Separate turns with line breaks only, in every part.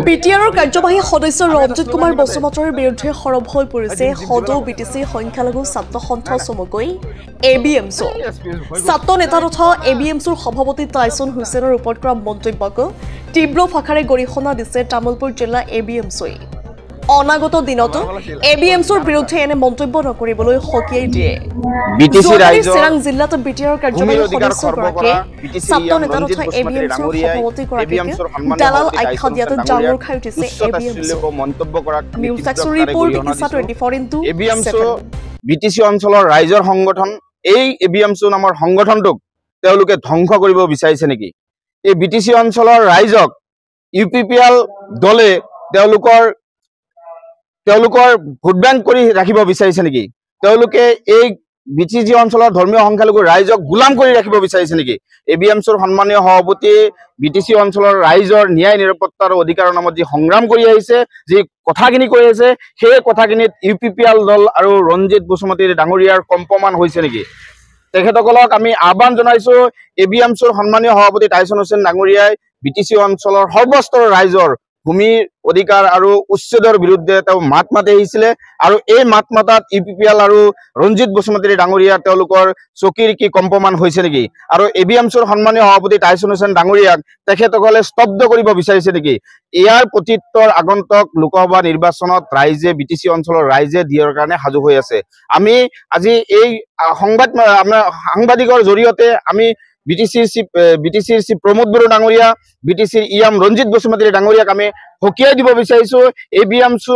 বিটিআৰৰ কাৰ্যবাহী সদস্য ৰঞ্জিত কুমাৰ বসুমতাৰীৰ বিৰুদ্ধে সৰব হৈ পৰিছে সদৌ বিটিচিৰ সংখ্যালঘু ছাত্ৰ সন্থ চমুকৈ এবিএমছু। ছাত্ৰ নেতা তথা এবিএমছুৰ সভাপতি টাইছন হুছেইনৰ ওপৰত কৰা মন্তব্যক তীব্ৰ ভাষাৰে গৰিহণা দিছে তামুলপুৰ জিলা এবিএমছুই। অনাগত দিনত এবিএমছুৰ বিৰুদ্ধে এনে মন্তব্য নকৰিবলৈ সকীয়াই দিয়ে। চিৰাং জিলাত বিটিআৰৰ কাৰ্যবাহী সদস্যগৰাকীয়ে ছাত্ৰ নেতা তথা এবিএমছুৰ সভাপতিগৰাকীক দালাল আখ্যা দিয়াটো ডাঙৰ খাই উঠিছে এবিএমছু। নিউজ এক্সৰ ৰিপৰ্ট ইছা 24x7।
বিটিচি অঞ্চলৰ ৰাইজৰ সংগঠন এই এবিএমছু নামৰ সংগঠনটোক তেওঁলোকে ধ্বংস কৰিব বিচাৰিছে নেকি? এই বিটিচি অঞ্চলৰ ৰাইজক ইউপিপিএল দলে তেওঁলোকৰ ভোট বেংক কৰি ৰাখিব বিচাৰিছে নেকি? তেওঁলোকে এই বিটিচি অঞ্চলৰ ধৰ্মীয় সংখ্যালঘু ৰাইজক গোলাম কৰি ৰাখিব বিচাৰিছে নেকি? এবিএমছুৰ সন্মানীয় সভাপতি বিটিচি অঞ্চলৰ ৰাইজৰ ন্যায় নিৰাপত্তা আৰু অধিকাৰৰ নামত যি সংগ্ৰাম কৰি আহিছে, যি কথাখিনি কৈ আছে, সেই কথাখিনিত ইউপিপিএল দল আৰু ৰঞ্জিত বসুমতী ডাঙৰীয়াৰ কম্পমান হৈছে নেকি? তেখেতসকলক আমি আহ্বান জনাইছো। এবিএমছুৰ সন্মানীয় সভাপতি টাইছন হুছেইন ডাঙৰীয়াই বিটিচি অঞ্চলৰ সৰ্বস্তৰৰ ৰাইজৰ ভূমিৰ অধিকাৰ আৰু উচ্ছেদৰ বিৰুদ্ধে তেওঁ মাত মাতি আহিছিলে আৰু এই মাত মাতাত ইউপিপিএল আৰু ৰঞ্জিত বসুমতী ডাঙৰীয়া তেওঁলোকৰ চকীৰ কি কম্পমান হৈছে নেকি? আৰু এবিএমছুৰ সন্মানীয় সভাপতি টাইছন হুছেইন ডাঙৰীয়াক তেখেতসকলে স্তব্ধ কৰিব বিচাৰিছে নেকি? ইয়াৰ প্ৰত্যুত্তৰ আগন্তুক লোকসভা নিৰ্বাচনত ৰাইজে বিটিচি অঞ্চলৰ ৰাইজে দিয়াৰ কাৰণে সাজু হৈ আছে। আমি আজি এই সাংবাদিকৰ জৰিয়তে আমি বিটিচিৰ চিফ প্ৰমোদ বড়ো ডাঙৰীয়া, বিটিচিৰ ইএম ৰঞ্জিত বসুমতী ডাঙৰীয়াক আমি সকীয়াই দিব বিচাৰিছো। এবিএমছু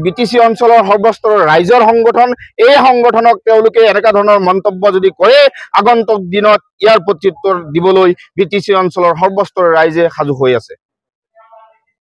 বিটিচি অঞ্চলৰ সৰ্বস্তৰৰ ৰাইজৰ সংগঠন। এই সংগঠনক তেওঁলোকে এনেকুৱা ধৰণৰ মন্তব্য যদি কৰে, আগন্তুক দিনত ইয়াৰ প্ৰত্যুত্তৰ দিবলৈ বিটিচি অঞ্চলৰ সৰ্বস্তৰৰ ৰাইজে সাজু হৈ আছে।